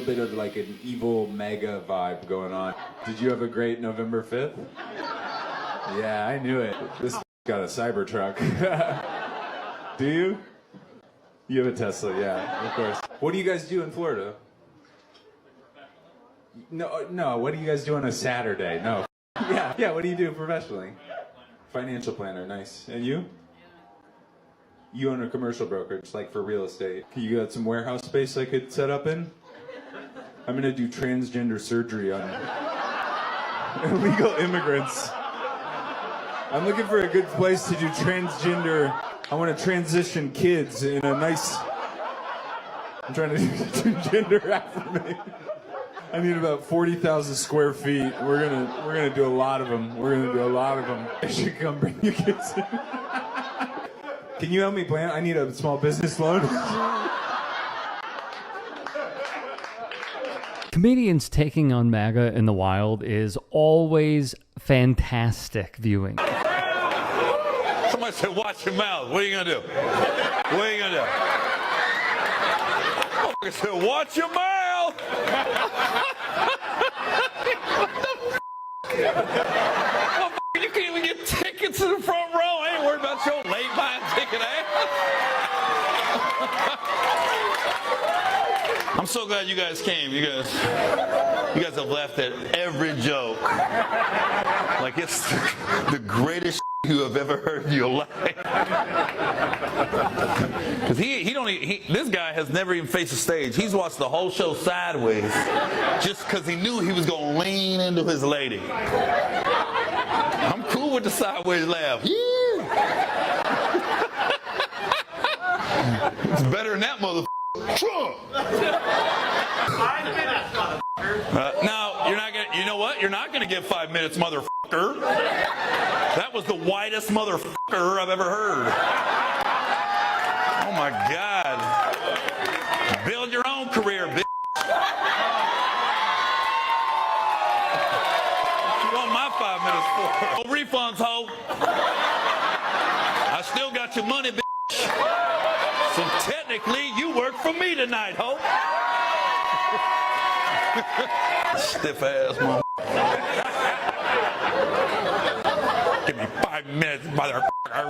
bit of like an evil MAGA vibe going on. Did you have a great November 5th? Yeah, I knew it. This got a Cybertruck. Do you? You have a Tesla, yeah, of course. What do you guys do in Florida? No, what do you guys do on a Saturday? No. Yeah, what do you do professionally? Financial planner, nice. And you? You own a commercial brokerage, like for real estate. You got some warehouse space I could set up in? I'm gonna do transgender surgery on illegal immigrants. I'm looking for a good place to do transgender. I want to transition kids in a nice. I'm trying to do gender affirmation. I need about 40,000 square feet. We're gonna do a lot of them. I should come bring you kids in. Can you help me plan? I need a small business loan. Comedians taking on MAGA in the wild is always fantastic viewing. Somebody said, watch your mouth. What are you going to do? What are you going to do? I said, watch your mouth. Well, you can't even get tickets in the front row. I ain't worried about your late buying ticket ass. I'm so glad you guys came. You guys have laughed at every joke. Like it's the greatest you have ever heard in your life. Because this guy has never even faced a stage. He's watched the whole show sideways just because he knew he was going to lean into his lady. I'm cool with the sideways laugh. It's better than that motherfucker. Trump. Now you're not gonna. You know what? You're not gonna get 5 minutes, motherfucker. That was the whitest motherfucker I've ever heard. Oh my God! Build your own career, bitch. What you want my 5 minutes for? No refunds, ho. I still got your money, bitch. So technically, you work for me tonight, ho. Stiff ass mom. Give me 5 minutes, motherfucker.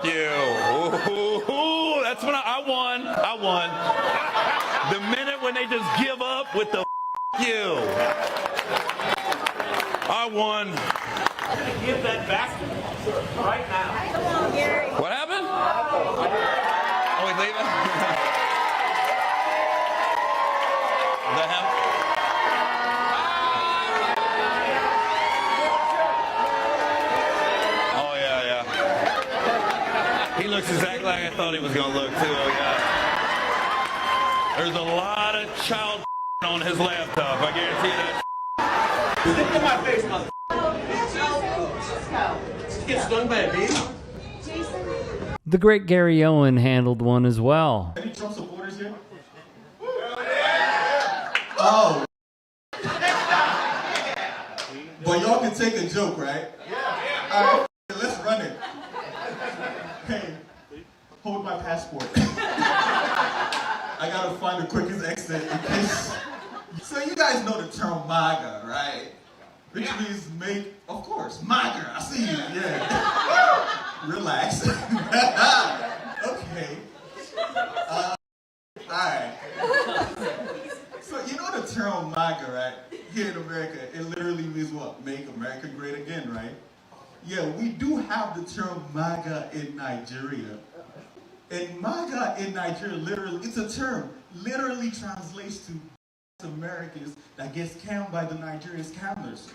You. Ooh, that's when I won. The minute when they just give up with the you. I won. Give that back right now. Come on, Gary. What happened? Oh, he's leaving? Is that him? Oh, yeah. He looks exactly like I thought he was going to look, too. Oh, yeah. There's a lot of child on his laptop. I guarantee that. Look at my face, mother. Get stung by a bee? The great Gary Owen handled one as well. Any Trump supporters here? Oh. But y'all can take a joke, right? Yeah. All right, let's run it. Hey, hold my passport. I gotta find the quickest exit in case. So you guys know the term MAGA, right? Which means make, of course, MAGA. I see you, yeah. Relax. Okay. Alright. So you know the term MAGA, right? Here in America, it literally means what? Make America great again, right? Yeah, we do have the term MAGA in Nigeria. And MAGA in Nigeria, literally, it's a term, literally translates to Americans that gets scammed by the Nigerian scammers.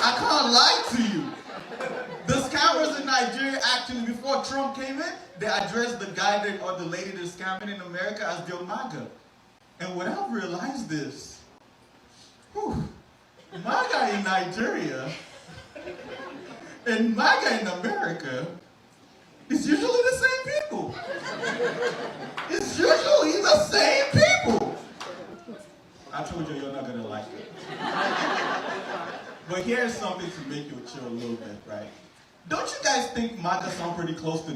I can't lie to you. The scammers in Nigeria actually, before Trump came in, they addressed the guy that, or the lady that's scamming in America as their MAGA. And what I've realized is, MAGA in Nigeria and MAGA in America is usually the same people. It's usually the same people. I told you you're not gonna like it. But here's something to make you chill a little bit, right? Don't you guys think MAGA sound pretty close to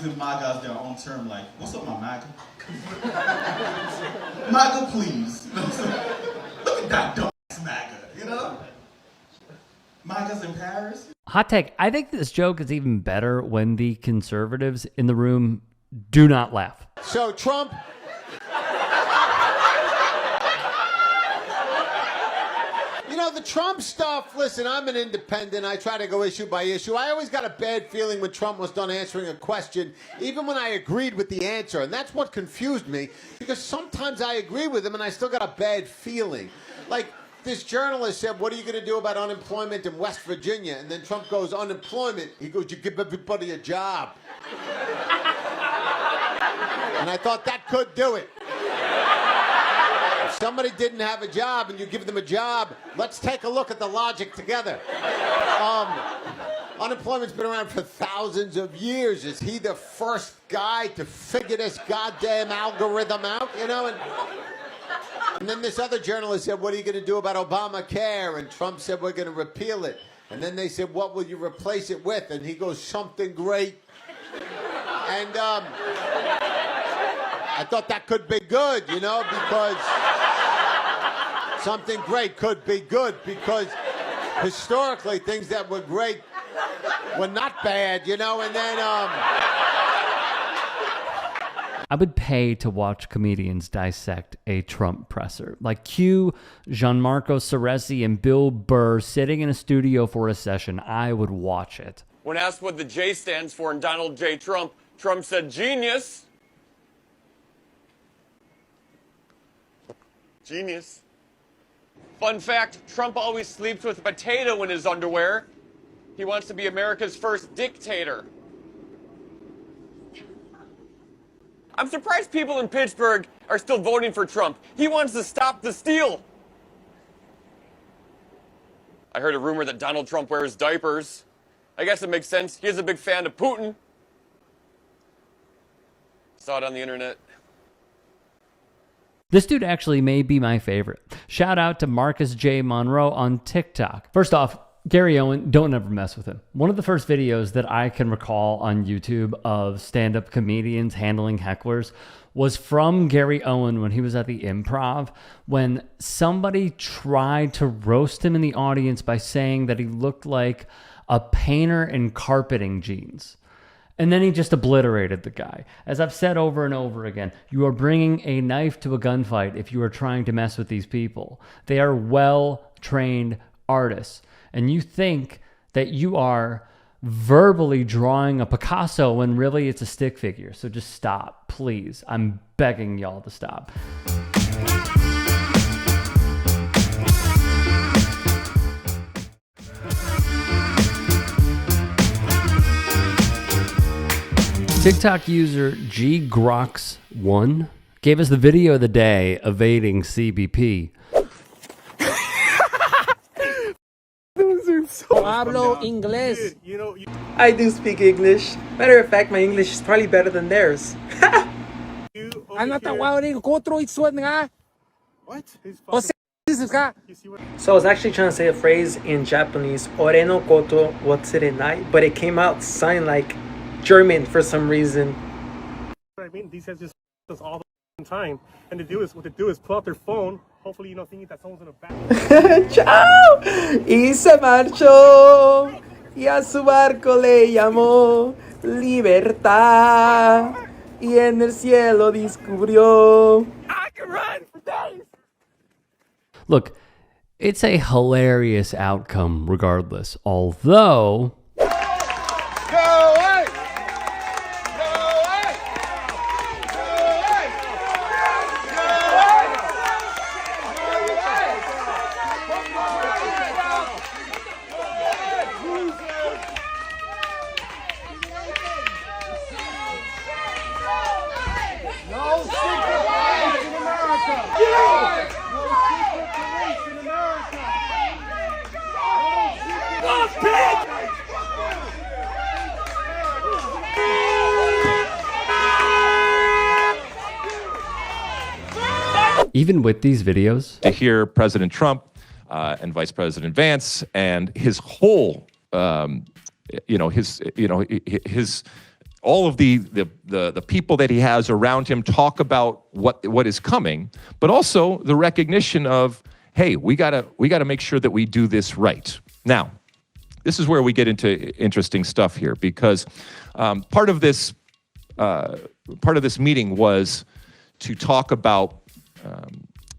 using MAGA as their own term, like, what's up, my MAGA? MAGA, please. Look at that dumbass MAGA, you know? MAGA's in Paris. Hot take. I think this joke is even better when the conservatives in the room do not laugh. So Trump... You know, the Trump stuff, listen, I'm an independent. I try to go issue by issue. I always got a bad feeling when Trump was done answering a question, even when I agreed with the answer. And that's what confused me, because sometimes I agree with him and I still got a bad feeling. Like, this journalist said, what are you going to do about unemployment in West Virginia? And then Trump goes, unemployment. He goes, you give everybody a job. And I thought that could do it. If somebody didn't have a job and you give them a job, let's take a look at the logic together. Unemployment's been around for thousands of years. Is he the first guy to figure this goddamn algorithm out? You know, and then this other journalist said, what are you going to do about Obamacare? And Trump said, we're going to repeal it. And then they said, what will you replace it with? And he goes, something great. And I thought that could be good, you know, because something great could be good, because historically things that were great were not bad, you know, and then I would pay to watch comedians dissect a Trump presser. Like, cue Gianmarco Ceresi and Bill Burr sitting in a studio for a session. I would watch it. When asked what the J stands for in Donald J. Trump, Trump said genius. Genius. Fun fact, Trump always sleeps with a potato in his underwear. He wants to be America's first dictator. I'm surprised people in Pittsburgh are still voting for Trump. He wants to stop the steal. I heard a rumor that Donald Trump wears diapers. I guess it makes sense. He is a big fan of Putin. Saw it on the internet. This dude actually may be my favorite. Shout out to Marcus J. Monroe on TikTok. First off, Gary Owen, don't ever mess with him. One of the first videos that I can recall on YouTube of stand-up comedians handling hecklers was from Gary Owen when he was at the Improv, when somebody tried to roast him in the audience by saying that he looked like a painter in carpeting jeans. And then he just obliterated the guy. As I've said over and over again, you are bringing a knife to a gunfight if you are trying to mess with these people. They are well-trained artists. And you think that you are verbally drawing a Picasso when really it's a stick figure. So just stop, please. I'm begging y'all to stop. TikTok user GGrox1 gave us the video of the day evading CBP. Hablo inglés. I do speak English. Matter of fact, my English is probably better than theirs. What? So I was actually trying to say a phrase in Japanese, Ore no koto watsurenai, but it came out sounding like German for some reason. I mean, these guys just us all the time, and what they do is pull out their phone, hopefully, you know, thinking that someone's in a back. ¡Chao! Y se marchó, y a su barco le llamó Libertad, y en el cielo descubrió. I can run for days! Look, it's a hilarious outcome regardless, although... Even with these videos, to hear President Trump and Vice President Vance and his whole, his all of the people that he has around him talk about what is coming, but also the recognition of, hey, we gotta make sure that we do this right. Now, this is where we get into interesting stuff here, because part of this meeting was to talk about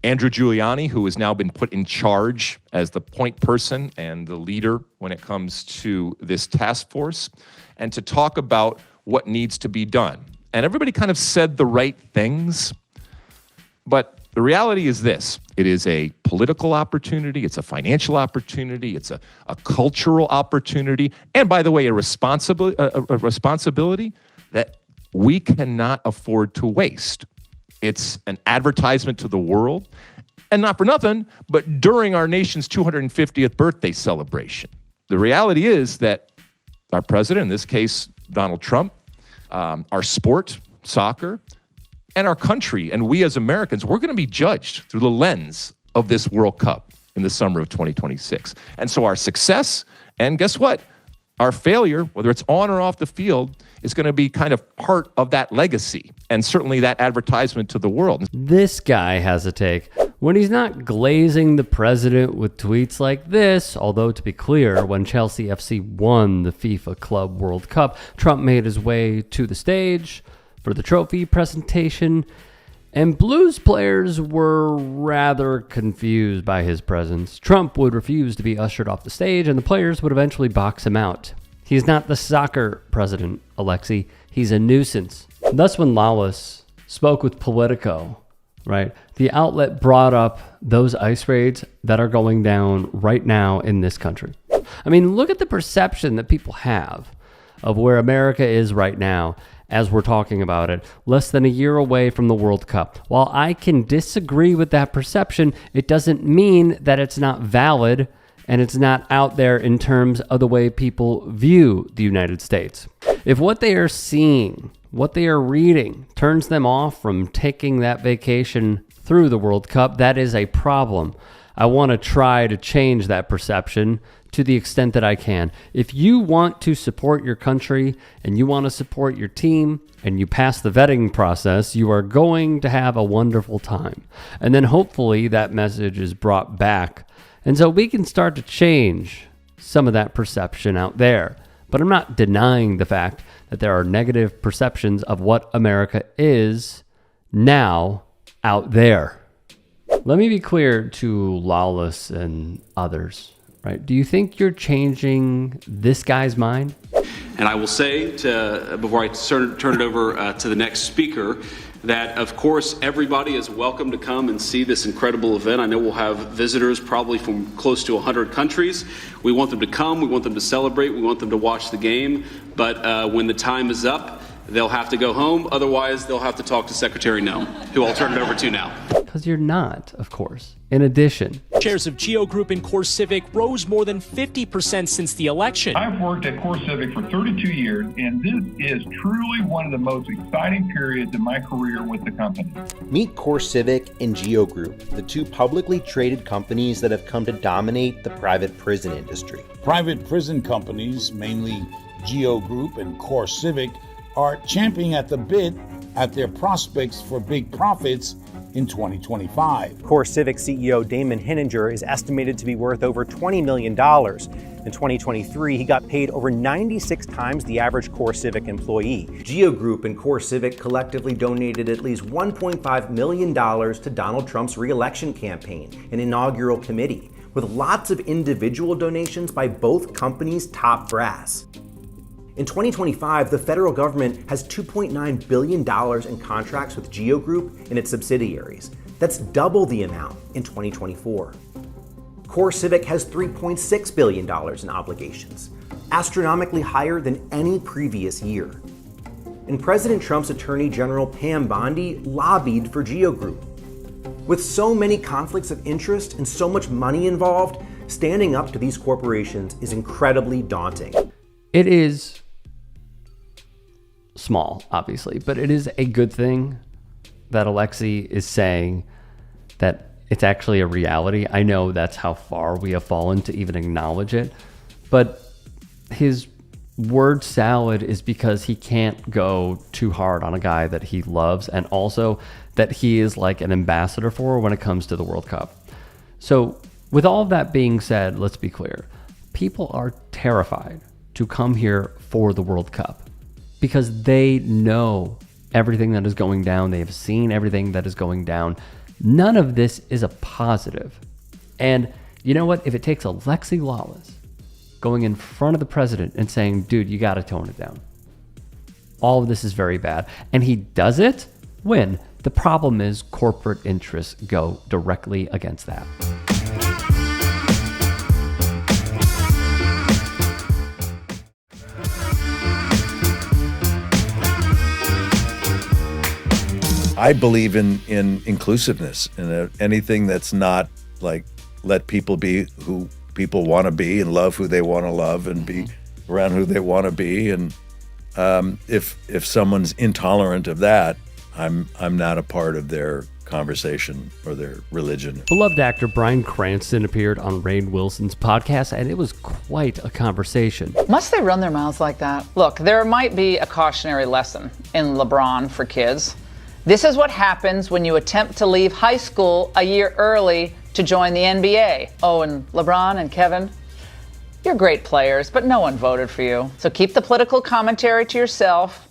Andrew Giuliani, who has now been put in charge as the point person and the leader when it comes to this task force, and to talk about what needs to be done. And everybody kind of said the right things, but the reality is this: it is a political opportunity, it's a financial opportunity, it's a cultural opportunity, and by the way, a responsibility that we cannot afford to waste. It's an advertisement to the world, and not for nothing, but during our nation's 250th birthday celebration. The reality is that our president, in this case, Donald Trump, our sport, soccer, and our country, and we as Americans, we're going to be judged through the lens of this World Cup in the summer of 2026. And so our success, and guess what? Our failure, whether it's on or off the field, is going to be kind of part of that legacy, and certainly that advertisement to the world. This guy has a take. When he's not glazing the president with tweets like this, although to be clear, when Chelsea FC won the FIFA Club World Cup, Trump made his way to the stage for the trophy presentation, and Blues players were rather confused by his presence. Trump would refuse to be ushered off the stage, and the players would eventually box him out. He's not the soccer president, Alexei. He's a nuisance. Thus, when Lawless spoke with Politico, right, the outlet brought up those ICE raids that are going down right now in this country. I mean, look at the perception that people have of where America is right now as we're talking about it, less than a year away from the World Cup. While I can disagree with that perception, it doesn't mean that it's not valid and it's not out there in terms of the way people view the United States. If what they are seeing, what they are reading, turns them off from taking that vacation through the World Cup, that is a problem. I want to try to change that perception to the extent that I can. If you want to support your country and you want to support your team and you pass the vetting process, you are going to have a wonderful time. And then hopefully that message is brought back. And so we can start to change some of that perception out there. But I'm not denying the fact that there are negative perceptions of what America is now out there. Let me be clear to Lawless and others, right? Do you think you're changing this guy's mind? And I will say, before I turn it over to the next speaker, that of course everybody is welcome to come and see this incredible event. I know we'll have visitors probably from close to 100 countries. We want them to come, we want them to celebrate, we want them to watch the game, but when the time is up, they'll have to go home. Otherwise, they'll have to talk to Secretary Noem, who I'll turn it over to now. Because you're not, of course. In addition, shares of Geo Group and Core Civic rose more than 50% since the election. I've worked at Core Civic for 32 years, and this is truly one of the most exciting periods in my career with the company. Meet Core Civic and Geo Group, the two publicly traded companies that have come to dominate the private prison industry. Private prison companies, mainly Geo Group and Core Civic, are champing at the bit at their prospects for big profits in 2025. Core Civic CEO Damon Hinninger is estimated to be worth over $20 million. In 2023, he got paid over 96 times the average Core Civic employee. Geo Group and Core Civic collectively donated at least $1.5 million to Donald Trump's re-election campaign, an inaugural committee, with lots of individual donations by both companies' top brass. In 2025, the federal government has $2.9 billion in contracts with Geo Group and its subsidiaries. That's double the amount in 2024. Core Civic has $3.6 billion in obligations, astronomically higher than any previous year. And President Trump's Attorney General Pam Bondi lobbied for Geo Group. With so many conflicts of interest and so much money involved, standing up to these corporations is incredibly daunting. It is small, obviously, but it is a good thing that Alexei is saying that it's actually a reality. I know that's how far we have fallen to even acknowledge it, but his word salad is because he can't go too hard on a guy that he loves, and also that he is like an ambassador for when it comes to the World Cup. So with all of that being said, let's be clear. People are terrified to come here for the World Cup because they know everything that is going down. They have seen everything that is going down. None of this is a positive. And you know what? If it takes Alexi Lawless going in front of the president and saying, dude, you got to tone it down, all of this is very bad, and he does it, when the problem is corporate interests go directly against that. I believe in inclusiveness, and anything that's not like let people be who people want to be and love who they want to love and be around who they want to be. And if someone's intolerant of that, I'm not a part of their conversation or their religion. Beloved actor Bryan Cranston appeared on Rainn Wilson's podcast, and it was quite a conversation. Must they run their mouths like that? Look, there might be a cautionary lesson in LeBron for kids. This is what happens when you attempt to leave high school a year early to join the NBA. Oh, and LeBron and Kevin, you're great players, but no one voted for you. So keep the political commentary to yourself,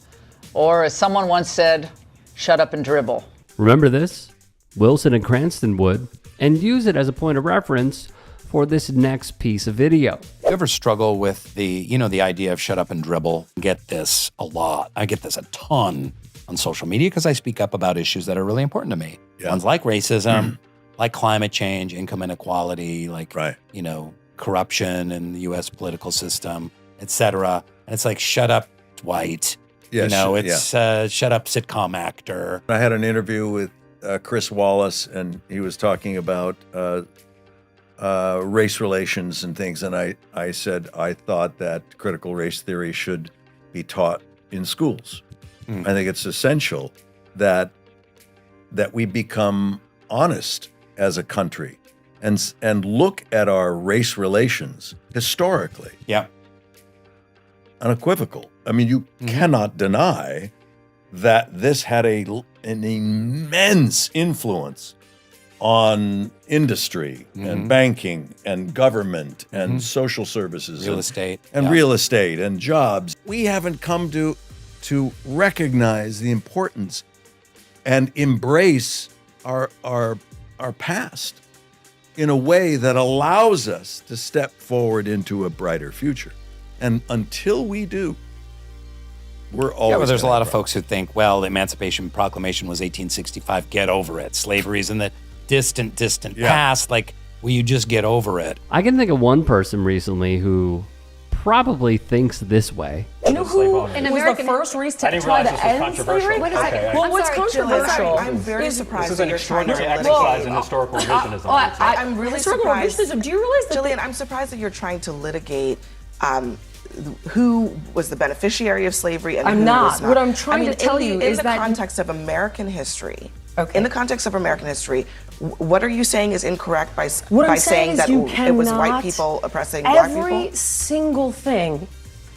or as someone once said, shut up and dribble. Remember this? Wilson and Cranston would, and use it as a point of reference for this next piece of video. You ever struggle with the idea of shut up and dribble? I get this a lot. I get this a ton on social media because I speak up about issues that are really important to me. Yeah. Ones like racism, like climate change, income inequality, like, corruption in the U.S. political system, etc. And it's like, shut up, Dwight. Yeah, shut up, sitcom actor. I had an interview with Chris Wallace, and he was talking about race relations and things. And I said I thought that critical race theory should be taught in schools. I think it's essential that we become honest as a country and look at our race relations historically. Yeah. Unequivocal. I mean, you cannot deny that this had an immense influence on industry and banking and government and social services, real estate and jobs. We haven't come to recognize the importance and embrace our past in a way that allows us to step forward into a brighter future. And until we do, we're always. Yeah, but there's a lot of folks who think, well, the Emancipation Proclamation was 1865. Get over it. Slavery's in the distant past. Like, will you just get over it? I can think of one person recently who probably thinks this way. You know who was the first race to try to end slavery? Wait a second. Well, what's controversial? I'm very surprised. This is an extraordinary exercise in historical revisionism. I'm really surprised. Revisionism. Do you realize that? Jillian, I'm surprised that you're trying to litigate who was the beneficiary of slavery and who was not. What I'm trying to tell you is that in the context of American history. Okay. In the context of American history, what are you saying is incorrect by saying that it was white people oppressing black people? Every single thing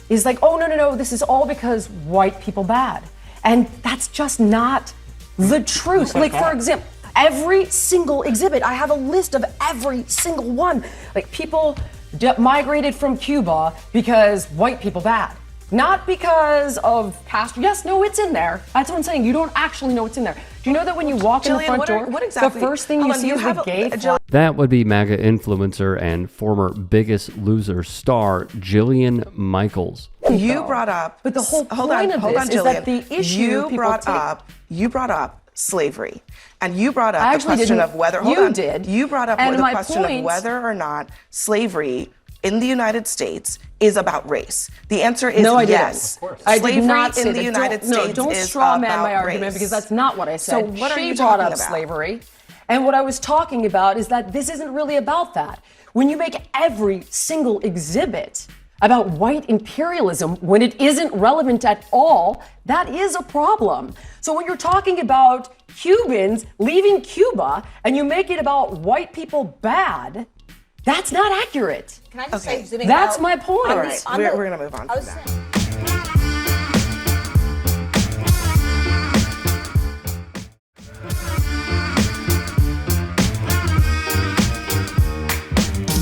is like, oh, no, this is all because white people bad. And that's just not the truth. Like, for example, every single exhibit, I have a list of every single one. Like, people migrated from Cuba because white people bad. Not because of Castro. Yes, no, it's in there. That's what I'm saying. You don't actually know what's in there. Do you know that when you walk in the front door, the first thing you see is the gay flag? That would be MAGA influencer and former Biggest Loser star Jillian Michaels. You brought up, but the whole point of this is that the issue you brought up slavery, and you brought up the question of whether. You brought up the question of whether or not slavery in the United States is about race. The answer is yes. I did not say in the United States don't straw man my argument because that's not what I said. So what are you brought talking up about? Slavery. And what I was talking about is that this isn't really about that. When you make every single exhibit about white imperialism when it isn't relevant at all, that is a problem. So when you're talking about Cubans leaving Cuba and you make it about white people bad, That's not accurate. Can I just Okay. say, zooming That's out, my point. All right, we're going to move on I from was that. saying-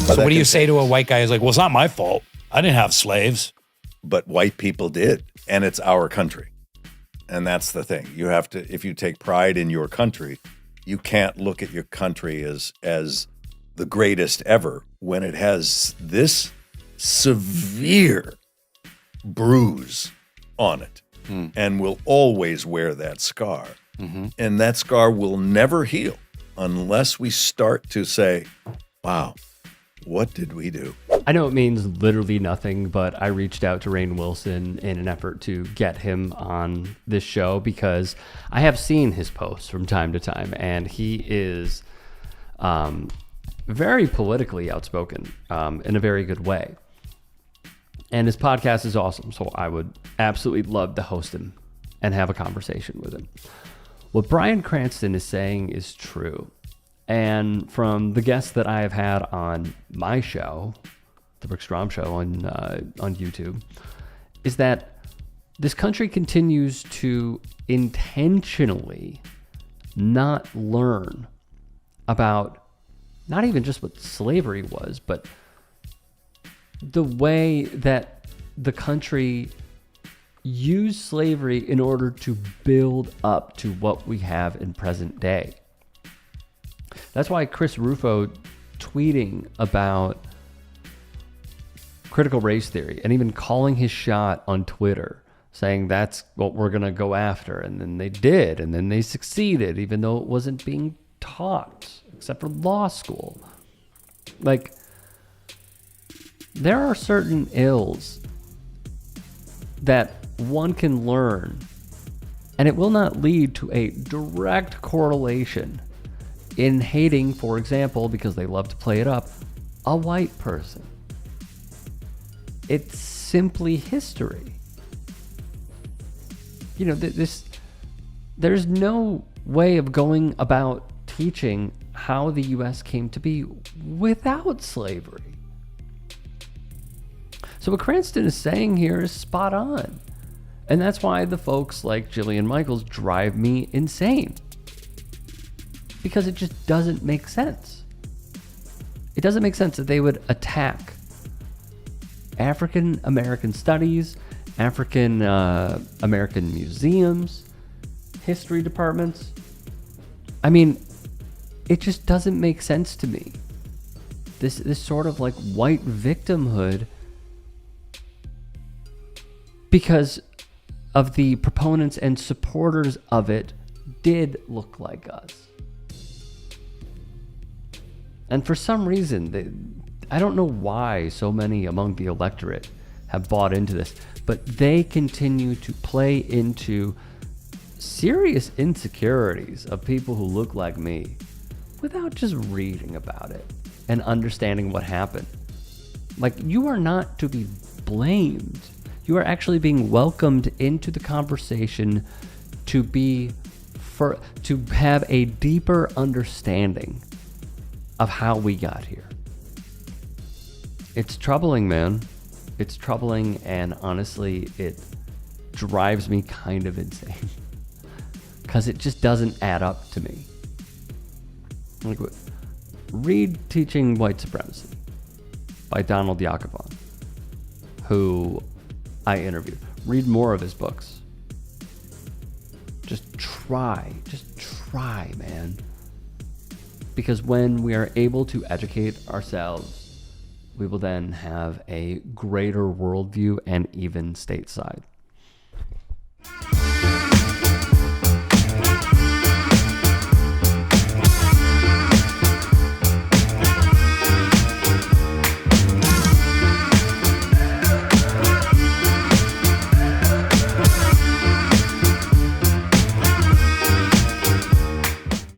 So what do you say to a white guy who's like, well, it's not my fault. I didn't have slaves. But white people did, and it's our country. And that's the thing. You have to, if you take pride in your country, you can't look at your country as the greatest ever when it has this severe bruise on it and will always wear that scar. And that scar will never heal unless we start to say, wow, what did we do? I know it means literally nothing, but I reached out to Rainn Wilson in an effort to get him on this show because I have seen his posts from time to time, and he is very politically outspoken in a very good way. And his podcast is awesome, so I would absolutely love to host him and have a conversation with him. What Bryan Cranston is saying is true. And from the guests that I have had on my show, the Rick Strom Show on YouTube, is that this country continues to intentionally not learn about not even just what slavery was, but the way that the country used slavery in order to build up to what we have in present day. That's why Chris Rufo tweeting about critical race theory and even calling his shot on Twitter, saying that's what we're going to go after. And then they did, and then they succeeded, even though it wasn't being taught, except for law school. Like, there are certain ills that one can learn, and it will not lead to a direct correlation in hating, for example, because they love to play it up, a white person. It's simply history. You know, there's no way of going about teaching how the U.S. came to be without slavery. So what Cranston is saying here is spot on. And that's why the folks like Jillian Michaels drive me insane. Because it just doesn't make sense. It doesn't make sense that they would attack African American studies, African American museums, history departments. I mean, it just doesn't make sense to me. This sort of like white victimhood because of the proponents and supporters of it did look like us. And for some reason, I don't know why so many among the electorate have bought into this, but they continue to play into serious insecurities of people who look like me without just reading about it and understanding what happened. Like, you are not to be blamed. You are actually being welcomed into the conversation to have a deeper understanding of how we got here. It's troubling, man. It's troubling, and honestly, it drives me kind of insane because it just doesn't add up to me. Like, read Teaching White Supremacy by Donald Yakovon, who I interviewed. Read more of his books. Just try, man. Because when we are able to educate ourselves, we will then have a greater worldview and even stateside.